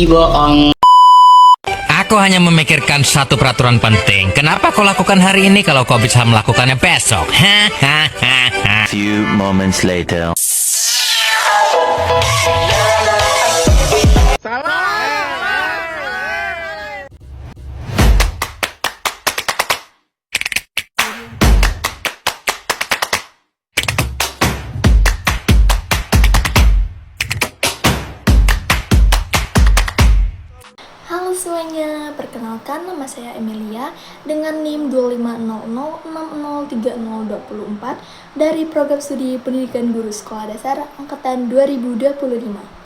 bohong. Aku hanya memikirkan satu peraturan penting. Kenapa kau lakukan hari ini kalau kau bisa melakukannya besok? Few moments later. Halo semuanya, perkenalkan nama saya Emilia dengan NIM 2500603024 dari Program Studi Pendidikan Guru Sekolah Dasar Angkatan 2025.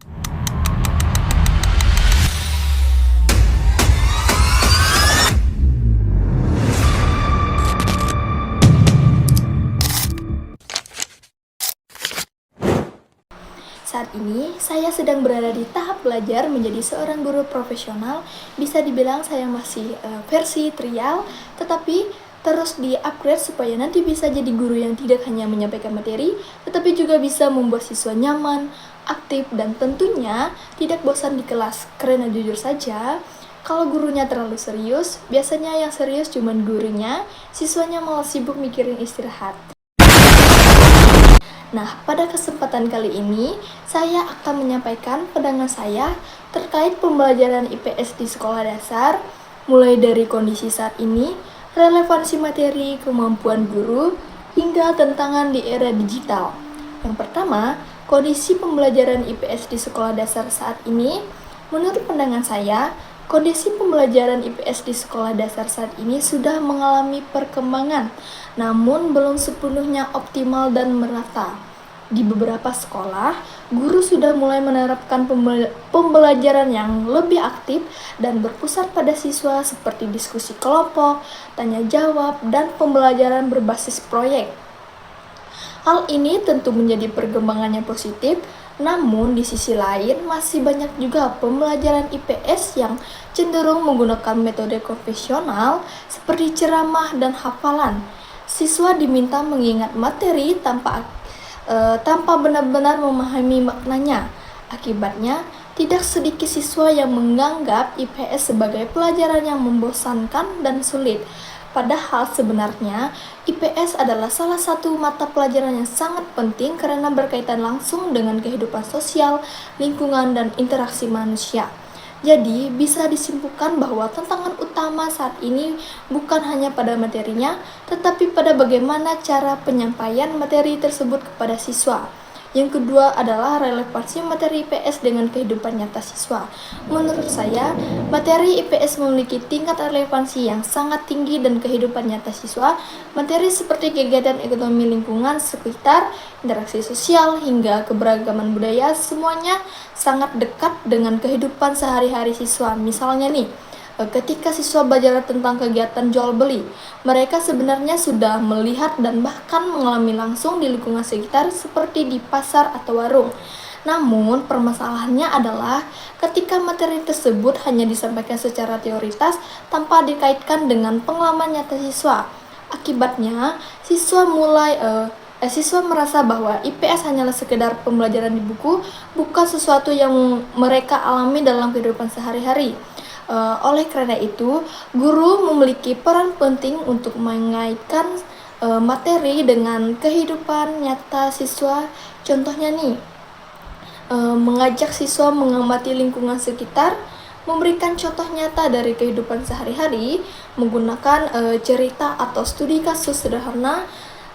Saat ini, saya sedang berada di tahap belajar menjadi seorang guru profesional. Bisa dibilang saya masih versi trial, tetapi terus di-upgrade supaya nanti bisa jadi guru yang tidak hanya menyampaikan materi, tetapi juga bisa membuat siswa nyaman, aktif, dan tentunya tidak bosan di kelas. Karena jujur saja, kalau gurunya terlalu serius, biasanya yang serius cuma gurunya, siswanya malah sibuk mikirin istirahat. Nah, pada kesempatan kali ini, saya akan menyampaikan pandangan saya terkait pembelajaran IPS di sekolah dasar, mulai dari kondisi saat ini, relevansi materi, kemampuan guru, hingga tantangan di era digital. Yang pertama, kondisi pembelajaran IPS di sekolah dasar saat ini, menurut pandangan saya, kondisi pembelajaran IPS di sekolah dasar saat ini sudah mengalami perkembangan, namun belum sepenuhnya optimal dan merata. Di beberapa sekolah, guru sudah mulai menerapkan pembelajaran yang lebih aktif dan berpusat pada siswa seperti diskusi kelompok, tanya jawab, dan pembelajaran berbasis proyek. Hal ini tentu menjadi perkembangan yang positif, namun di sisi lain masih banyak juga pembelajaran IPS yang cenderung menggunakan metode konvensional seperti ceramah dan hafalan. Siswa diminta mengingat materi tanpa benar-benar memahami maknanya. Akibatnya, tidak sedikit siswa yang menganggap IPS sebagai pelajaran yang membosankan dan sulit. Padahal sebenarnya IPS adalah salah satu mata pelajaran yang sangat penting karena berkaitan langsung dengan kehidupan sosial, lingkungan, dan interaksi manusia. Jadi, bisa disimpulkan bahwa tantangan utama saat ini bukan hanya pada materinya, tetapi pada bagaimana cara penyampaian materi tersebut kepada siswa. Yang kedua adalah relevansi materi IPS dengan kehidupan nyata siswa. Menurut saya, materi IPS memiliki tingkat relevansi yang sangat tinggi dan kehidupan nyata siswa. Materi seperti kegiatan ekonomi lingkungan sekitar, interaksi sosial, hingga keberagaman budaya, semuanya sangat dekat dengan kehidupan sehari-hari siswa. Misalnya nih, ketika siswa belajar tentang kegiatan jual beli, mereka sebenarnya sudah melihat dan bahkan mengalami langsung di lingkungan sekitar seperti di pasar atau warung. Namun, permasalahannya adalah ketika materi tersebut hanya disampaikan secara teoritas tanpa dikaitkan dengan pengalaman nyata siswa. Akibatnya, siswa merasa bahwa IPS hanyalah sekedar pembelajaran di buku, bukan sesuatu yang mereka alami dalam kehidupan sehari-hari. Oleh karena itu, guru memiliki peran penting untuk mengaitkan materi dengan kehidupan nyata siswa. Contohnya nih, mengajak siswa mengamati lingkungan sekitar, memberikan contoh nyata dari kehidupan sehari-hari, menggunakan cerita atau studi kasus sederhana.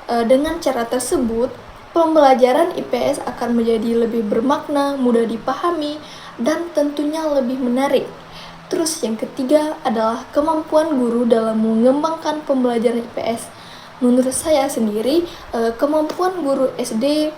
Dengan cara tersebut, pembelajaran IPS akan menjadi lebih bermakna, mudah dipahami, dan tentunya lebih menarik. Terus yang ketiga adalah kemampuan guru dalam mengembangkan pembelajaran IPS. Menurut saya sendiri, kemampuan guru SD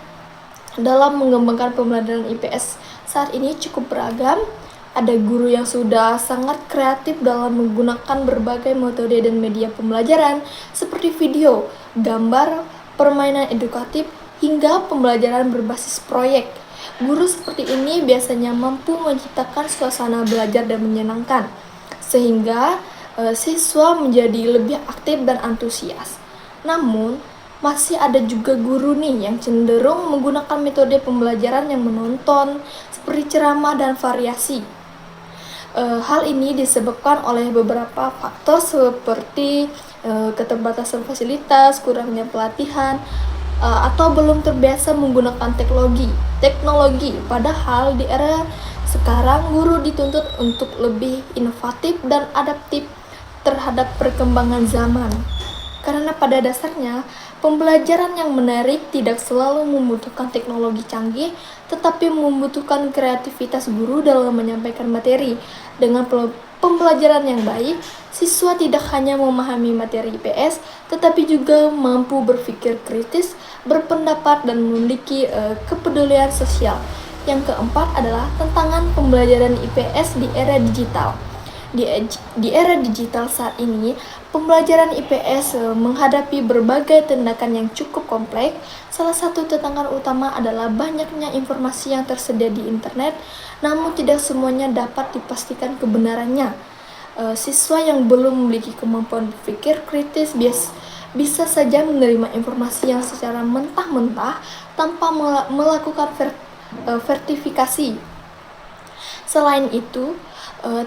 dalam mengembangkan pembelajaran IPS saat ini cukup beragam. Ada guru yang sudah sangat kreatif dalam menggunakan berbagai metode dan media pembelajaran seperti video, gambar, permainan edukatif, hingga pembelajaran berbasis proyek. Guru seperti ini biasanya mampu menciptakan suasana belajar dan menyenangkan, sehingga siswa menjadi lebih aktif dan antusias. Namun, masih ada juga guru nih yang cenderung menggunakan metode pembelajaran yang menonton, seperti ceramah dan variasi. Hal ini disebabkan oleh beberapa faktor seperti keterbatasan fasilitas, kurangnya pelatihan, atau belum terbiasa menggunakan teknologi. Padahal di era sekarang guru dituntut untuk lebih inovatif dan adaptif terhadap perkembangan zaman. Karena pada dasarnya, pembelajaran yang menarik tidak selalu membutuhkan teknologi canggih, tetapi membutuhkan kreativitas guru dalam menyampaikan materi. Dengan pembelajaran yang baik, siswa tidak hanya memahami materi IPS, tetapi juga mampu berpikir kritis, berpendapat, dan memiliki kepedulian sosial. Yang keempat adalah tantangan pembelajaran IPS di era digital. Di era digital saat ini, pembelajaran IPS menghadapi berbagai tindakan yang cukup kompleks. Salah satu tantangan utama adalah banyaknya informasi yang tersedia di internet, namun tidak semuanya dapat dipastikan kebenarannya. Siswa yang belum memiliki kemampuan berpikir kritis bisa saja menerima informasi yang secara mentah-mentah tanpa melakukan verifikasi. Selain itu,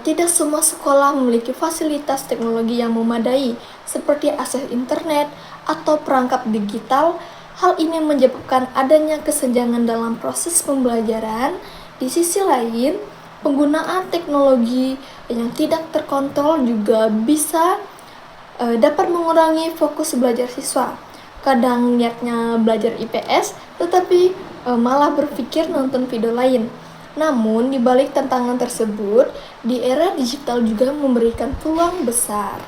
tidak semua sekolah memiliki fasilitas teknologi yang memadai, seperti akses internet atau perangkat digital. Hal ini menyebabkan adanya kesenjangan dalam proses pembelajaran. Di sisi lain, penggunaan teknologi yang tidak terkontrol juga bisa dapat mengurangi fokus belajar siswa. Kadang niatnya belajar IPS, tetapi malah berpikir nonton video lain. Namun, di balik tantangan tersebut, di era digital juga memberikan peluang besar.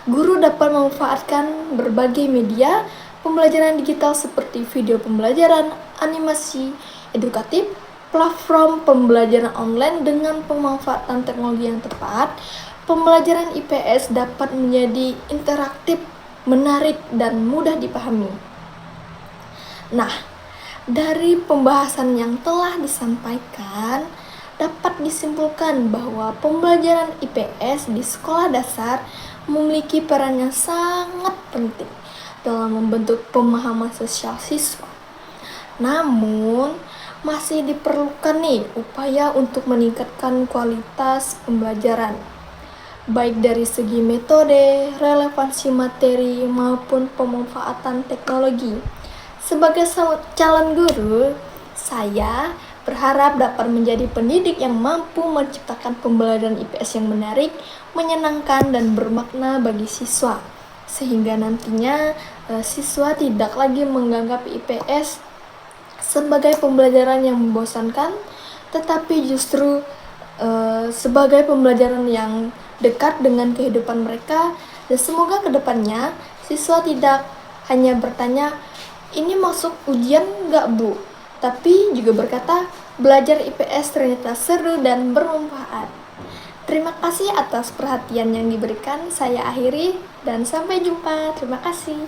Guru dapat memanfaatkan berbagai media pembelajaran digital seperti video pembelajaran, animasi, edukatif, platform pembelajaran online. Dengan pemanfaatan teknologi yang tepat, pembelajaran IPS dapat menjadi interaktif, menarik, dan mudah dipahami. Nah, dari pembahasan yang telah disampaikan, dapat disimpulkan bahwa pembelajaran IPS di sekolah dasar memiliki peran yang sangat penting dalam membentuk pemahaman sosial siswa. Namun, masih diperlukan upaya untuk meningkatkan kualitas pembelajaran, baik dari segi metode, relevansi materi, maupun pemanfaatan teknologi. Sebagai calon guru, saya berharap dapat menjadi pendidik yang mampu menciptakan pembelajaran IPS yang menarik, menyenangkan, dan bermakna bagi siswa. Sehingga nantinya siswa tidak lagi menganggap IPS sebagai pembelajaran yang membosankan, tetapi justru sebagai pembelajaran yang dekat dengan kehidupan mereka. Dan semoga kedepannya siswa tidak hanya bertanya, "Ini masuk ujian nggak, Bu?" Tapi juga berkata, belajar IPS ternyata seru dan bermanfaat. Terima kasih atas perhatian yang diberikan. Saya akhiri dan sampai jumpa. Terima kasih.